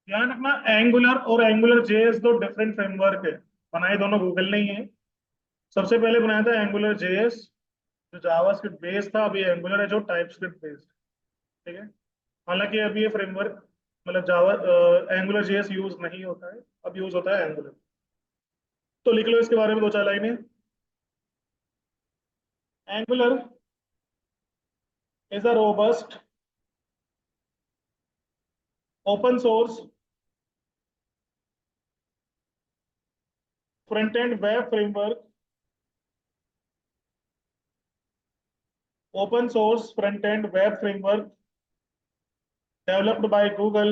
ध्यान रखना, एंगुलर और एंगुलर जेएस दो डिफरेंट फ्रेमवर्क है। बनाए दोनों गूगल ने ही है। सबसे पहले बनाया था एंगुलर जेएस, जो जावास्क्रिप्ट बेस्ड था। अभी एंगुलर है जो टाइपस्क्रिप्ट बेस्ड। ठीक है। हालांकि अभी ये फ्रेमवर्क, मतलब जावा एंगुलर जेएस यूज नहीं होता है, अब यूज होता है एंगुलर। तो लिख लो इसके बारे में दो चार लाइनें। Angular is a robust open source front end web framework. Open source front end web framework developed by Google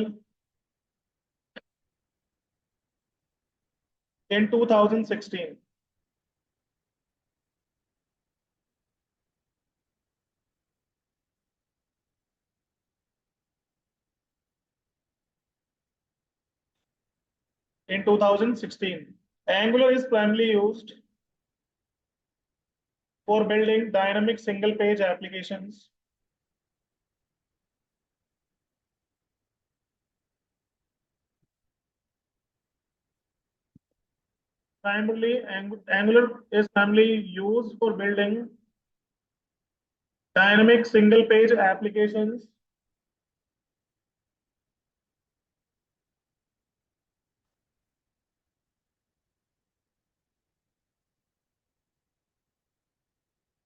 in 2016. In 2016, Angular is primarily used for building dynamic single-page applications. Angular is primarily used for building dynamic single-page applications.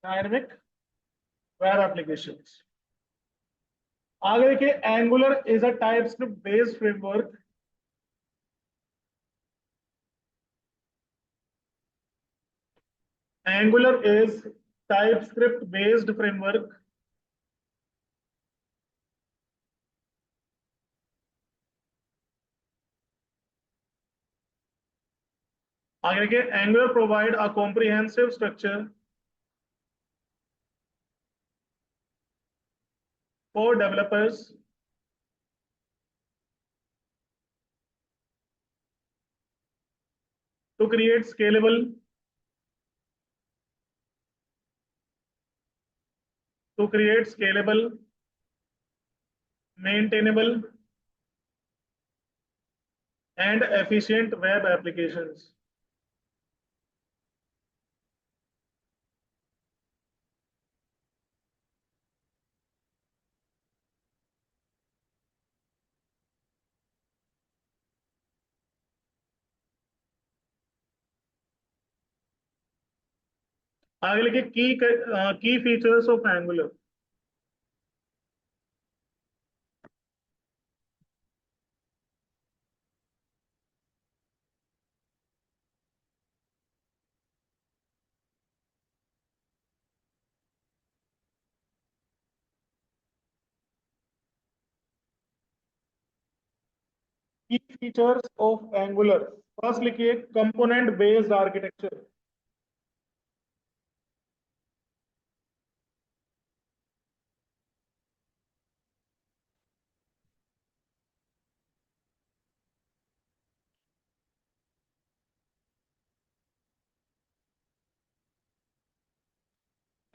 Dynamic web applications. आगे देखिए, Angular is a TypeScript-based framework. Angular is TypeScript-based framework. आगे देखिए, Angular provide a comprehensive structure for developers to create scalable, maintainable, and efficient web applications. आगे लिखिए, key features of Angular. Key features of Angular. First लिखिए, component based architecture.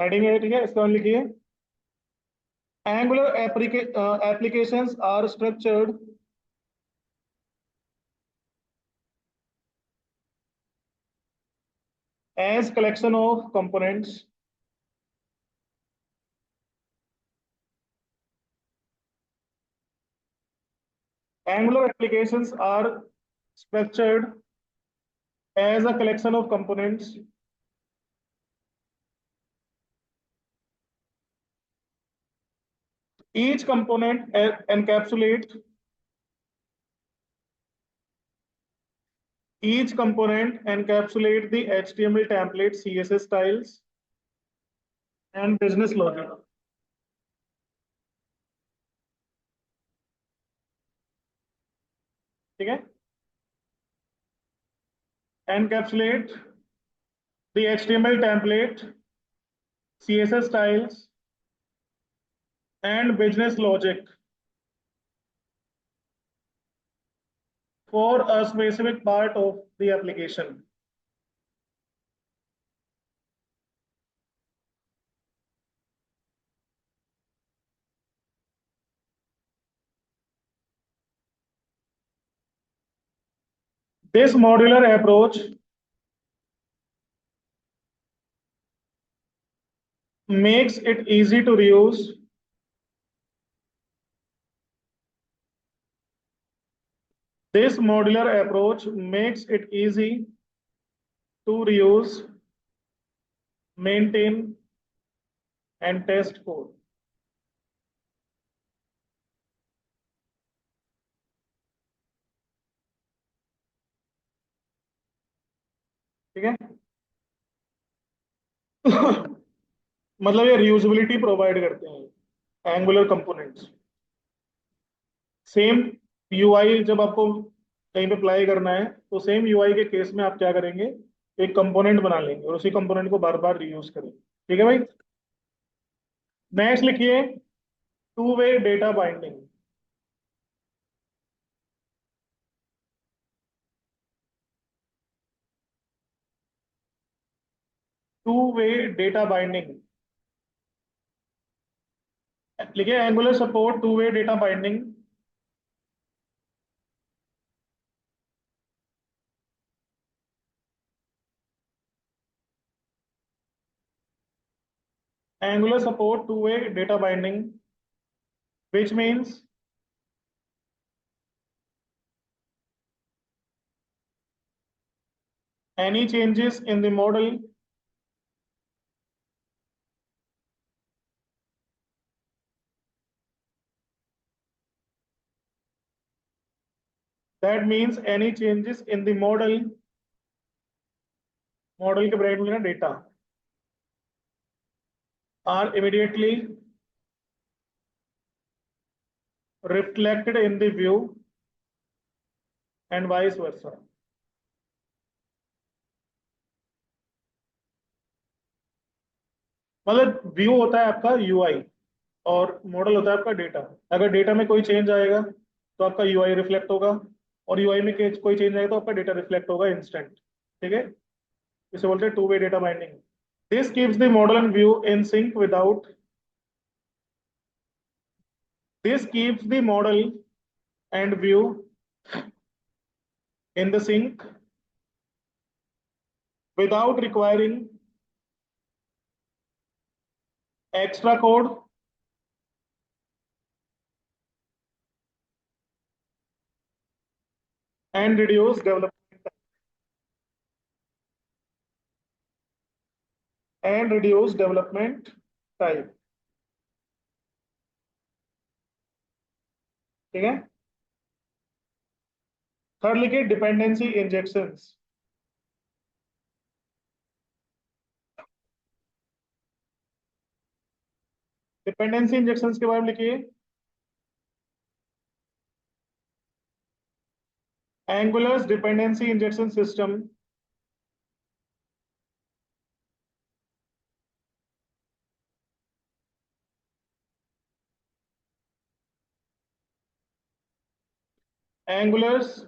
Heading है, ठीक है, इसका लिखिए, Angular applications are structured as collection of components. Angular applications are structured as a collection of components. Each component encapsulate each component encapsulate the HTML template, CSS styles, and business logic. ठीक है, encapsulate the HTML template, CSS styles, and business logic for a specific part of the application. This modular approach makes it easy to reuse. This modular approach makes it easy to reuse, maintain, and test code. ठीक है। मतलब ये reusability provide करते हैं angular components. Same UI जब आपको कहीं पे अप्लाई करना है तो सेम यूआई के केस में आप क्या करेंगे, एक कंपोनेंट बना लेंगे और उसी कंपोनेंट को बार बार रीयूज करेंगे। ठीक है भाई। नेक्स्ट लिखिए two way data binding. Two way data binding लिखिए Angular support two way data binding. Angular support two-way data binding, which means any changes in the model that means any changes in the model के bracket में data are immediately reflected in the view and vice versa। मतलब view होता है आपका UI और model होता है आपका डेटा। अगर डेटा में कोई चेंज आएगा तो आपका यूआई रिफ्लेक्ट होगा, और यूआई में कोई चेंज आएगा तो आपका डेटा रिफ्लेक्ट होगा इंस्टेंट। ठीक है, इसे बोलते हैं to way data binding. This keeps the model and view in sync without This keeps the model and view in the sync without requiring extra code and reduce development time। ठीक है। Third लिखिए dependency injections. Dependency injections के बारे में लिखिए Angular's dependency injection system Angular's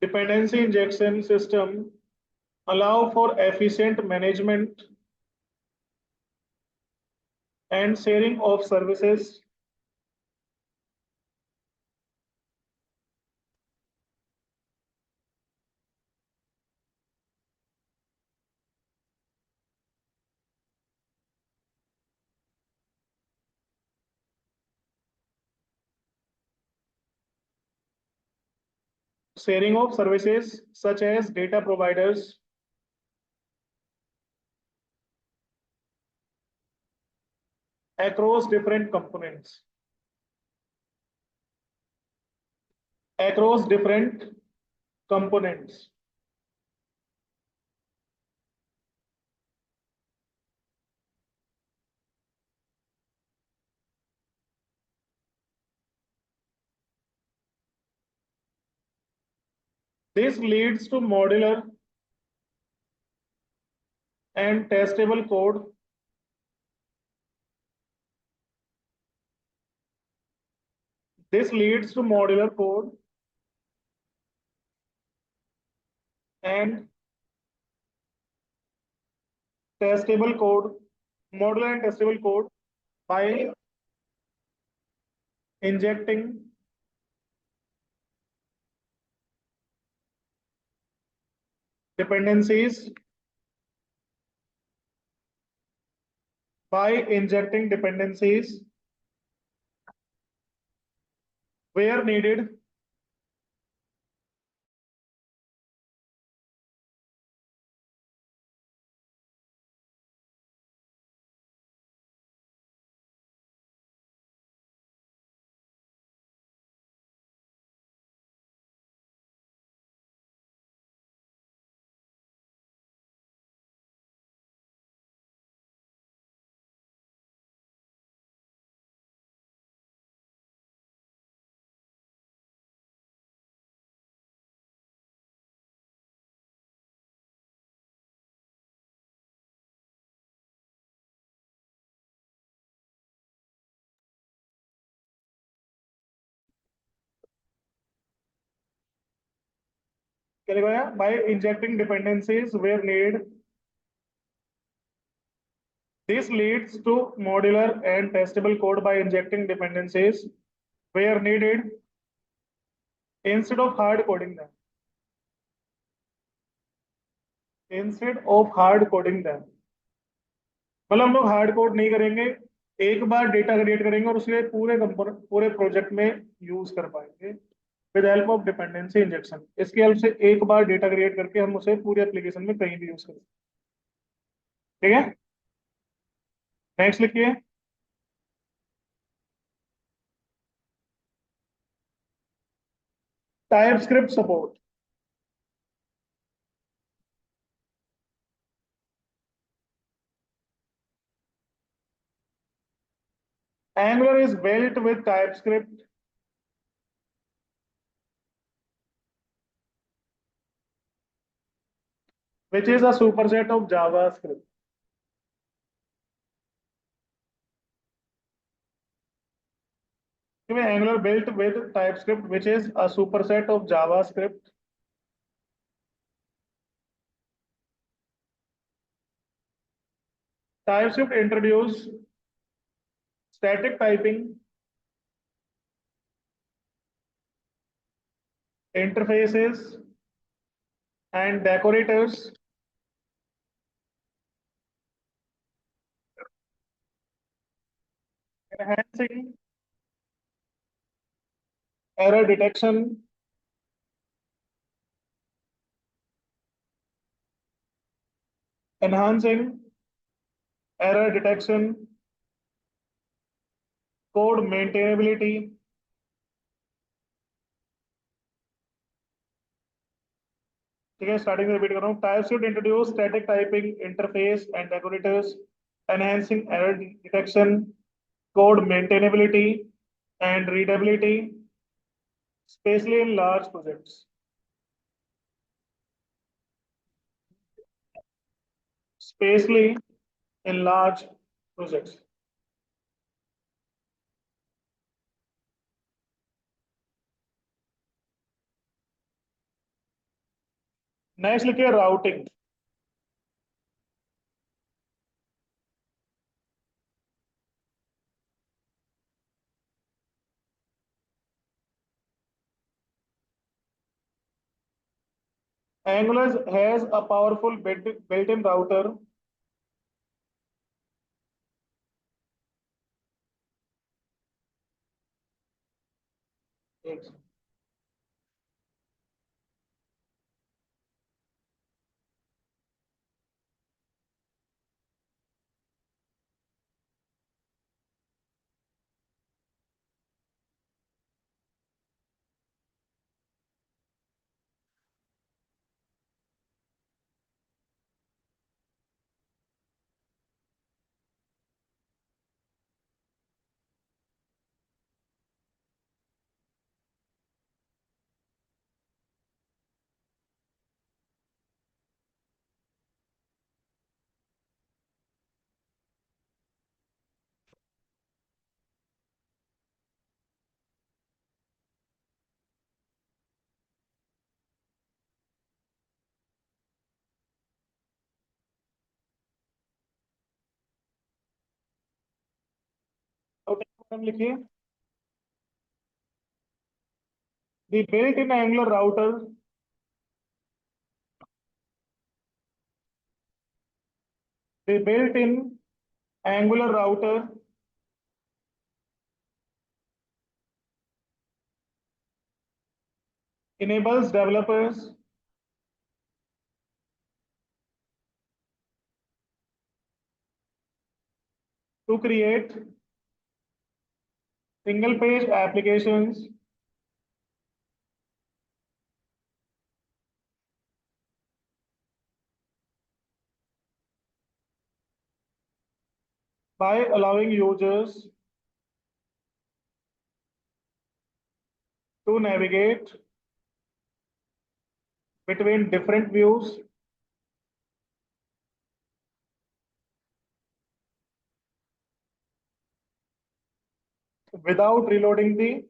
dependency injection system allow for efficient management and sharing of services such as data providers across different components, across different components। This leads to modular and testable code This leads to modular code and testable code, modular and testable code by injecting dependencies by injecting dependencies where needed क्या लिखा है by injecting dependencies where need. This leads to modular and testable code by injecting dependencies where needed instead of hard coding them. Instead of hard coding them. मतलब हम लोग hard code नहीं करेंगे, एक बार data create करेंगे और उसे पूरे कंपोनेंट पूरे प्रोजेक्ट में यूज कर पाएंगे with help of dependency injection. इसकी हेल्प से एक बार डेटा क्रिएट करके हम उसे पूरे एप्लीकेशन में कहीं भी यूज करेंगे। ठीक है, नेक्स्ट लिखिए। TypeScript support. Angular is built with TypeScript which is a superset of JavaScript. Angular built with TypeScript which is a superset of JavaScript. TypeScript introduced static typing, interfaces, and decorators, enhancing error detection, enhancing error detection, code maintainability. ठीक है, starting में repeat कर रहा हूँ। TypeScript introduce static typing, interface, and decorators, enhancing error detection, code maintainability, and readability, especially in large projects. Especially in large projects. Next लिखिए routing. Angular has a powerful built-in router लिखिए। The built-in Angular router The built-in Angular router enables developers to create single-page applications by allowing users to navigate between different views without reloading the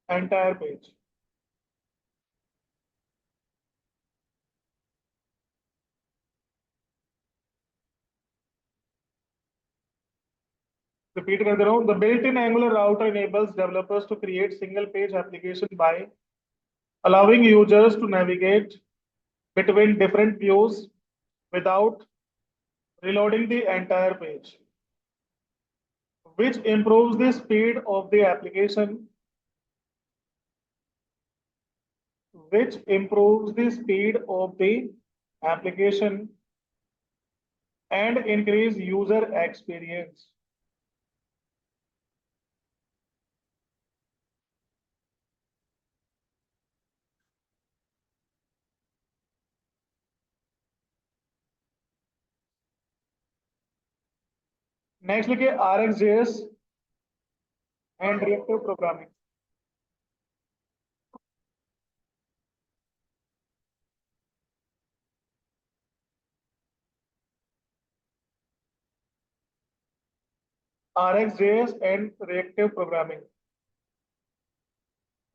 entire page. Repeat कर दे रहा हूं. The built-in Angular router enables developers to create single-page application by allowing users to navigate between different views without reloading the entire page, which improves the speed of the application, which improves the speed of the application and increase user experience. Next लिखिए RxJS and reactive programming. RxJS and reactive programming.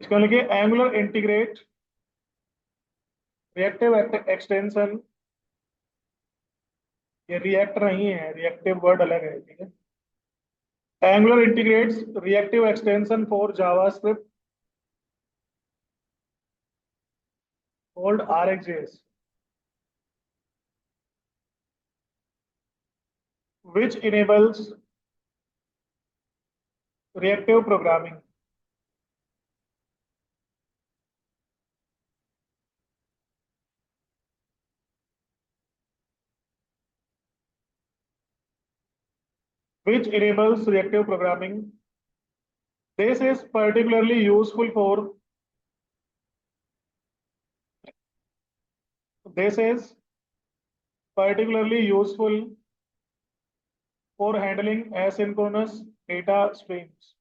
इसको लिखिए Angular integrate reactive extension. ये react नहीं है, reactive word अलग है, ठीक है. Angular integrates reactive extension for JavaScript called RxJS, which enables reactive programming. Which enables reactive programming. This is particularly useful for handling asynchronous data streams.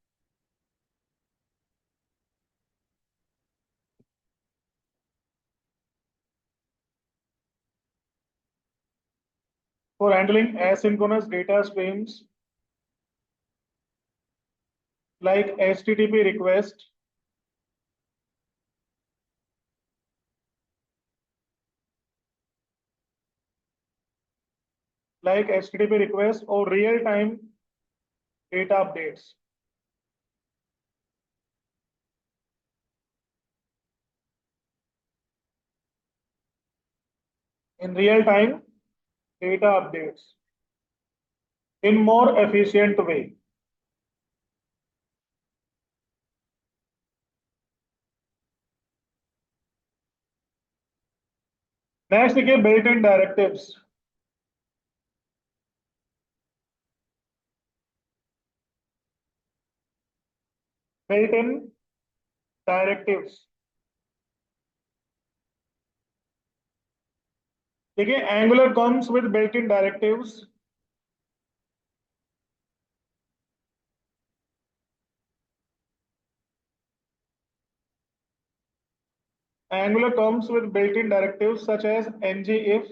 For handling asynchronous data streams like HTTP request, or real-time data updates. In real-time data updates in more efficient way. Next, देखिए built-in directives. Built-in directives. देखिए Angular comes with built-in directives. Angular comes with built-in directives such as ngIf,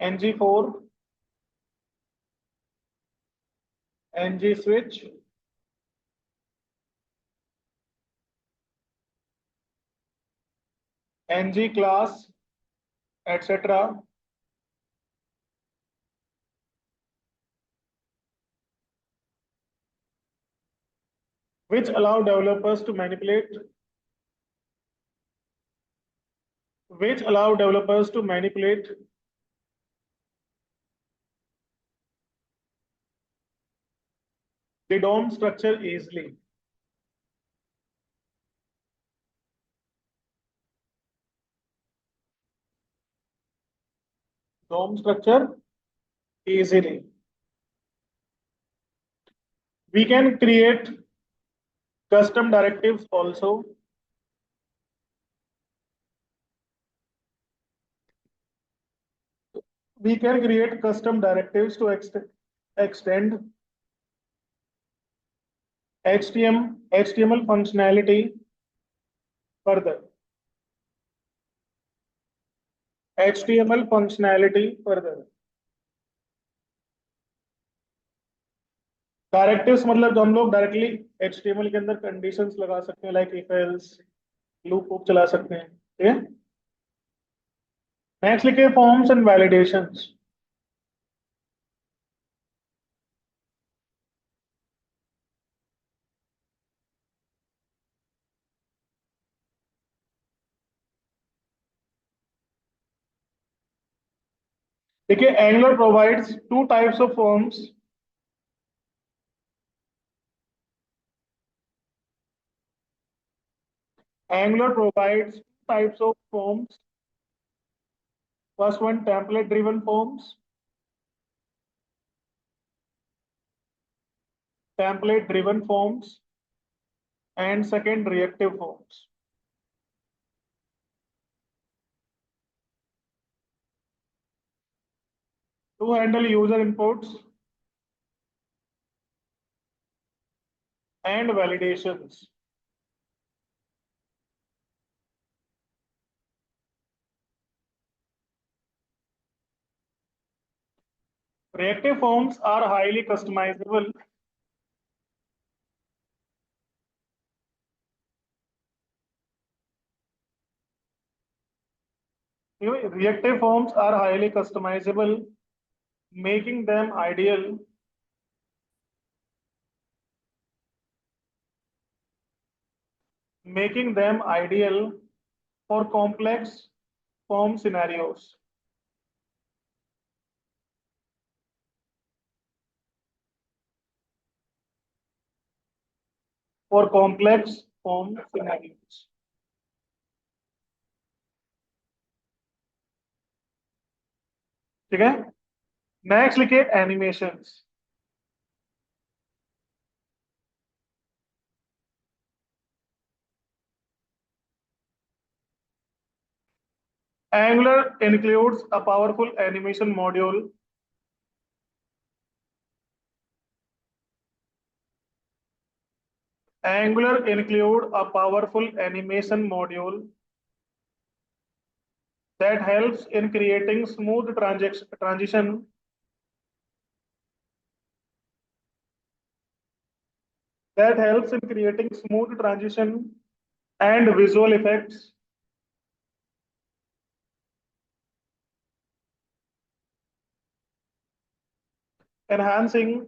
ng4, ng-switch, ng-class, etc. which allow developers to manipulate which allow developers to manipulate the DOM structure easily. DOM structure easily. We can create custom directives also. We can create custom directives to extend HTML functionality further. HTML functionality further. Directives मतलब जो हम लोग directly HTML के अंदर conditions लगा सकते हैं, like if else, loop चला सकते हैं, ठीक है। नेक्स्ट लिखे फॉर्म्स एंड वैलिडेशंस। देखिए angular provides two types of forms. Angular provides two types of forms. First one, template driven forms. Template driven forms. And second, reactive forms. To handle user inputs and validations. Reactive forms are highly customizable. Reactive forms are highly customizable, making them ideal for complex form scenarios. For complex form scenarios. ठीक है। Next लिखिए animations. Angular includes a powerful animation module Angular include a powerful animation module that helps in creating smooth transition and visual effects, enhancing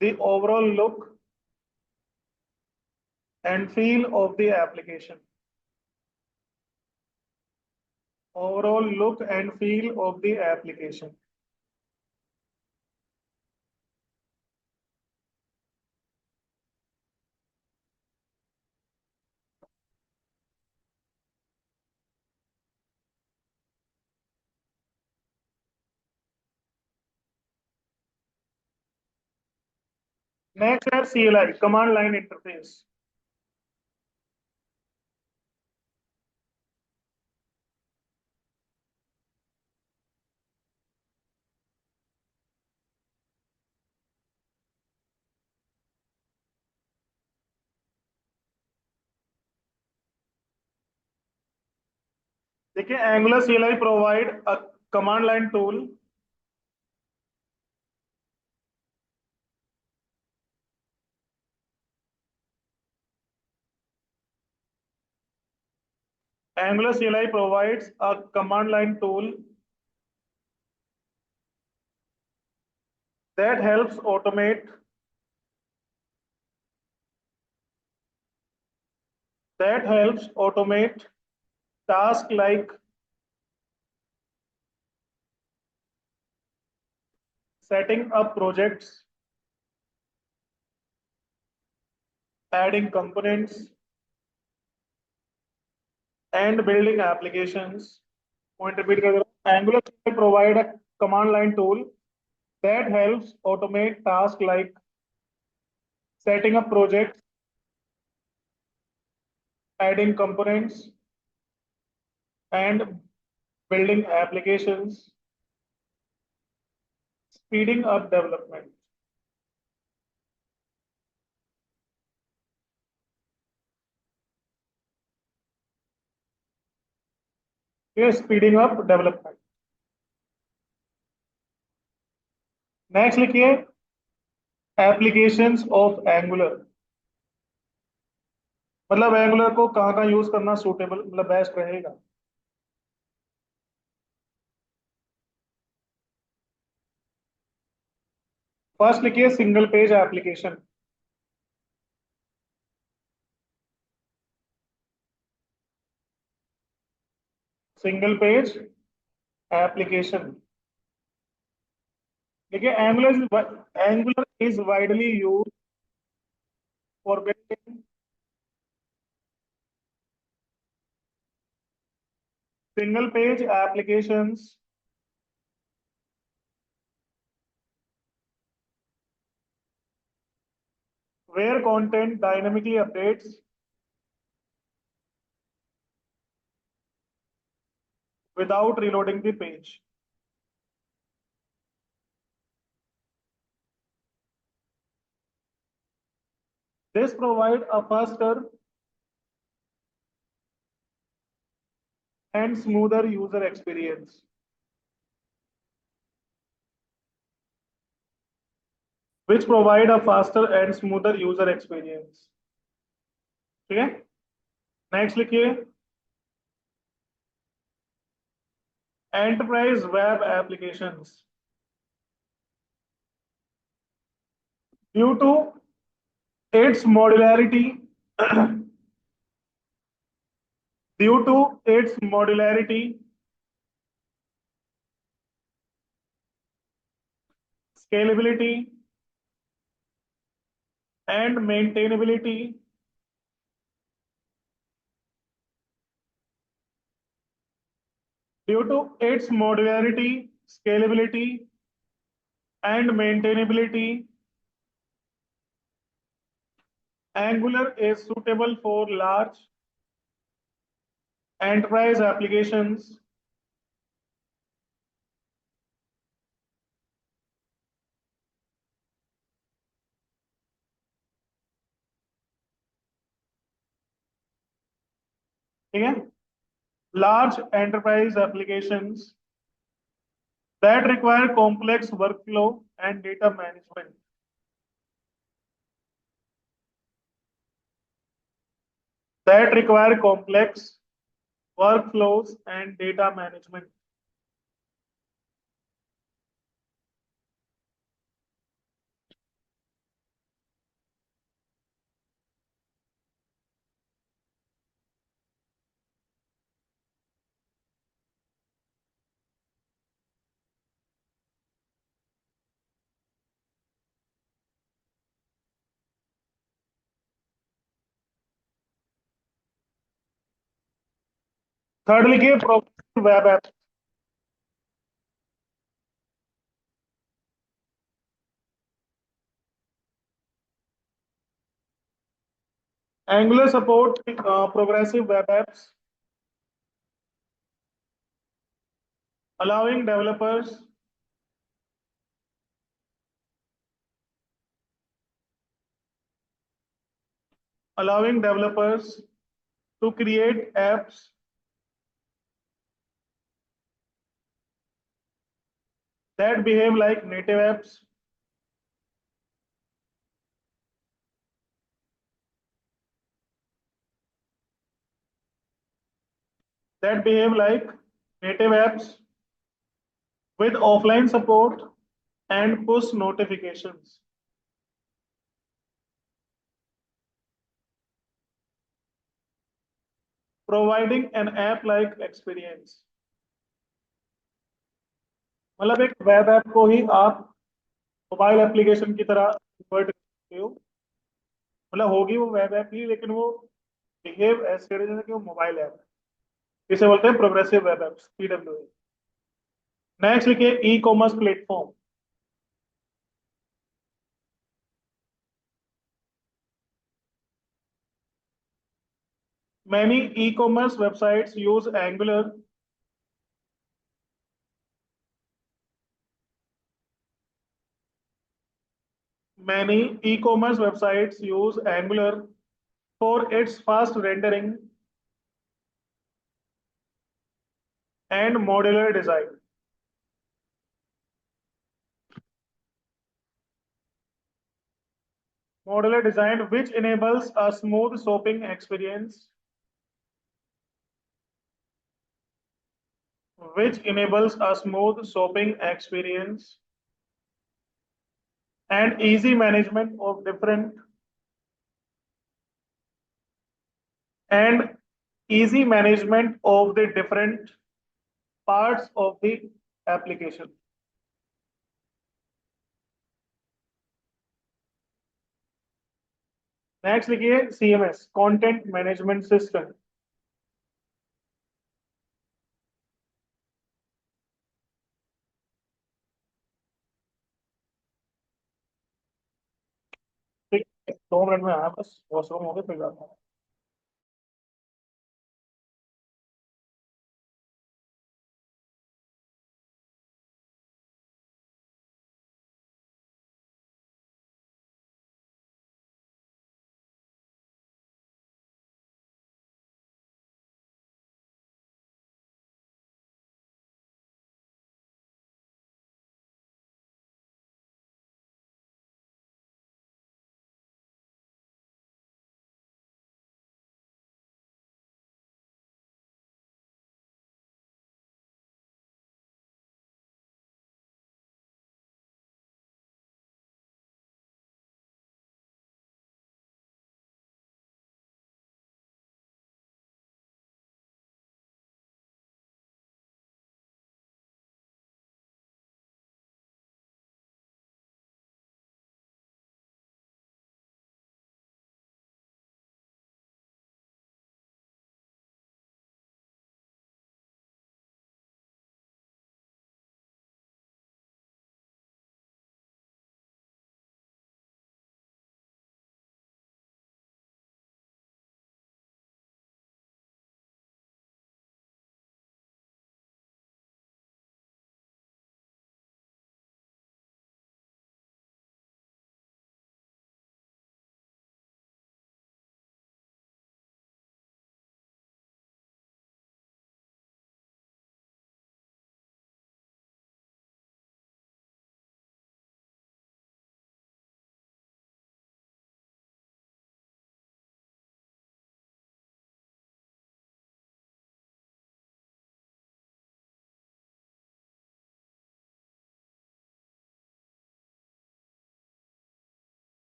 the overall look and feel of the application. Overall look and feel of the application. Next है CLI, command line interface. देखिए Angular CLI provide a command line tool Angular CLI provides a command line tool that helps automate task like setting up projects, adding components, and building applications. Point repeat कर रहा हूँ. Angular will provide a command line tool that helps automate tasks like setting up projects, adding components, and building applications, speeding up development. Yes, speeding up development. Next लिखिए applications of angular. मतलब angular को कहाँ कहाँ use करना suitable मतलब best रहेगा. First लिखिए single page application. Single page application. देखिए Angular is widely use for building single page applications where content dynamically updates without reloading the page. This provides a faster and smoother user experience. Which provide a faster and smoother user experience. ठीक है. Next लिखिए enterprise web applications. Due to its modularity, due to its modularity, scalability, and maintainability, due to its modularity, scalability, and maintainability, Angular is suitable for large enterprise applications ठीक है. Large enterprise applications that require complex workflow and data management. That require complex workflows and data management. Third लिखिए progressive web apps. Angular support progressive web apps, allowing developers to create apps that behave like native apps, with offline support and push notifications. Providing N app like experience, मतलब एक web app को ही आप mobile application की तरह convert करते हो। मतलब होगी वो वेब ऐप ही, लेकिन वो बिहेव ऐसे करे जैसे कि वो मोबाइल ऐप है। इसे बोलते हैं progressive web apps, PW. Next लिखिए e commerce platform. Many e commerce websites use Angular. Many e-commerce websites use Angular for its fast rendering and modular design. Modular design, which enables a smooth shopping experience, which enables a smooth shopping experience and and easy management of the different parts of the application. Next लिखिए CMS, content management system. ठीक, 2 minute में आया, बस washroom हो गए फिर जाता हूँ।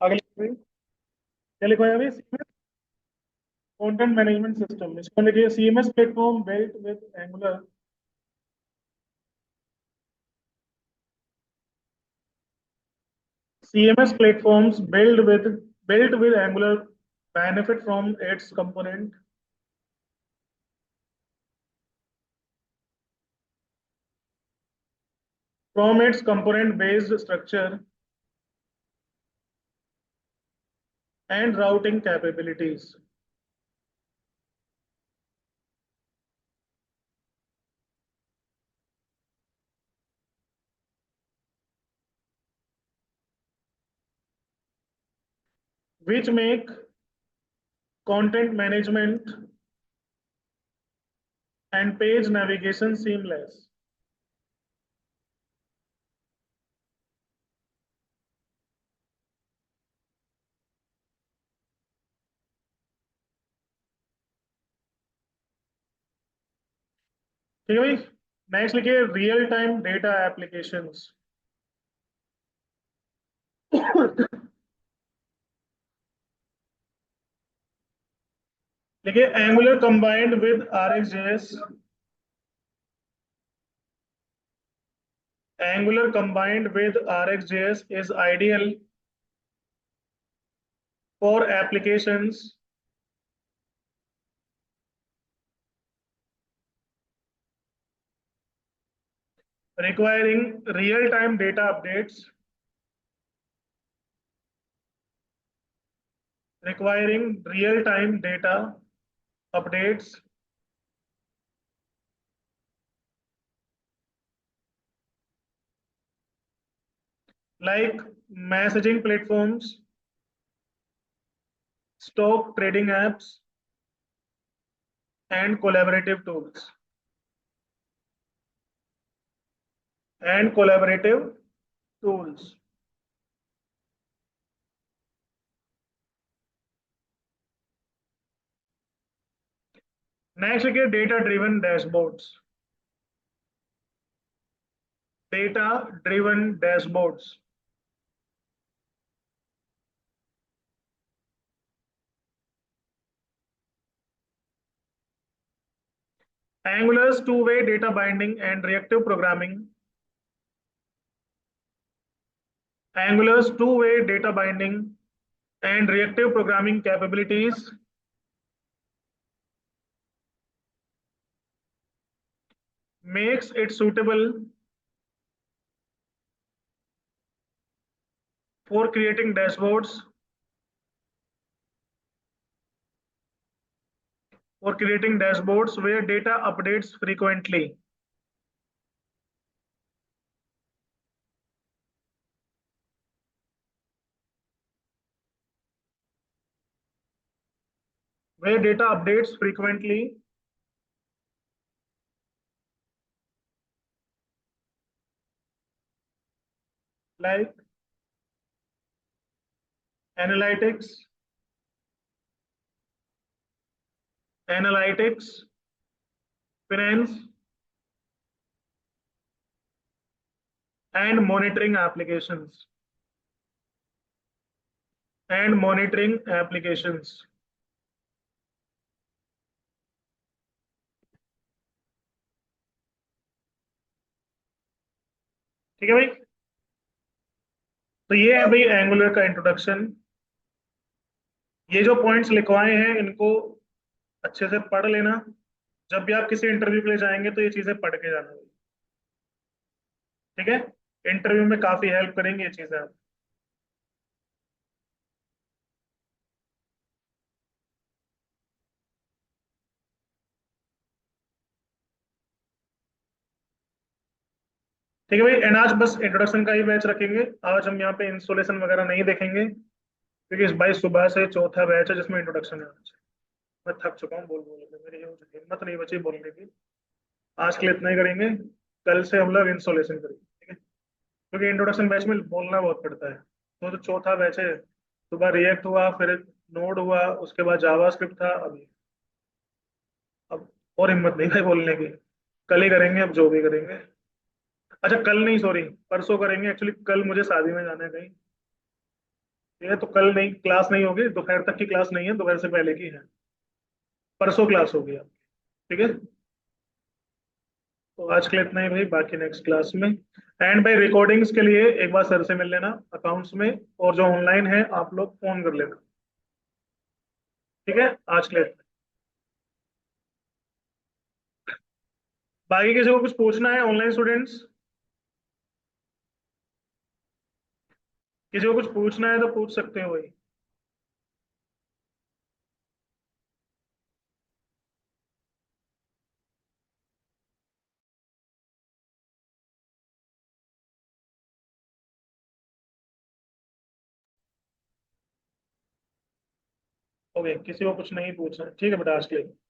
आगे लिखिए, क्या लिखा है अभी? कंटेंट मैनेजमेंट सिस्टम, इसको लिखिए CMS platform built with angular. CMS platforms built with Angular benefit from its component based structure and routing capabilities, which make content management and page navigation seamless. ठीक है भाई, नेक्स्ट लिखिए real time data applications. देखिए angular combined with RxJS, Angular combined with RxJS is ideal for applications requiring real-time data updates, requiring real-time data updates like messaging platforms, stock trading apps, and collaborative tools. And collaborative tools. Next, again, data-driven dashboards. Data-driven dashboards. Angular's two-way data binding and reactive programming. Angular's two-way data binding and reactive programming capabilities makes it suitable for creating dashboards where data updates frequently. Where data updates frequently, like analytics, finance, and monitoring applications. ठीक है भाई, तो ये है भाई angular का introduction. ये जो पॉइंट्स लिखवाए हैं इनको अच्छे से पढ़ लेना, जब भी आप किसी इंटरव्यू के लिए जाएंगे तो ये चीजें पढ़ के जाना भाई। ठीक है, इंटरव्यू में काफी हेल्प करेंगी ये चीजें आप। ठीक है भाई, एंड आज बस इंट्रोडक्शन का ही बैच रखेंगे। आज हम यहाँ पे इंस्टॉलेशन वगैरह नहीं देखेंगे, क्योंकि इस भाई सुबह से चौथा बैच है जिसमें इंट्रोडक्शन है आज। मैं थक चुका हूँ बोल बोल के, मेरी हिम्मत नहीं बची बोलने की। आज के लिए इतना ही करेंगे, कल से हम लोग इंस्टॉलेशन करेंगे, ठीक है? क्योंकि इंट्रोडक्शन बैच में बोलना बहुत पड़ता है। तो चौथा बैच है, सुबह रिएक्ट हुआ, फिर नोड हुआ, उसके बाद जावा स्क्रिप्ट था अभी। अब और हिम्मत नहीं भाई बोलने की, कल ही करेंगे अब जो भी करेंगे। अच्छा कल नहीं, सॉरी परसों करेंगे, एक्चुअली कल मुझे शादी में जाना है कहीं। ये तो कल नहीं, क्लास नहीं होगी, दोपहर तक की क्लास नहीं है, दोपहर से पहले की है। परसों क्लास होगी आपकी। ठीक है। तो आज के लिए इतना ही भाई, बाकी नेक्स्ट क्लास में। एंड भाई रिकॉर्डिंग्स के लिए एक बार सर से मिल लेना अकाउंट्स में, और जो ऑनलाइन है आप लोग फोन कर लेना। ठीक है। आज के लिए बाकी किसी को कुछ पूछना है, ऑनलाइन स्टूडेंट्स, किसी को कुछ पूछना है तो पूछ सकते हो भाई। ओके, किसी को कुछ नहीं पूछना है, ठीक है बेटा, आज के लिए।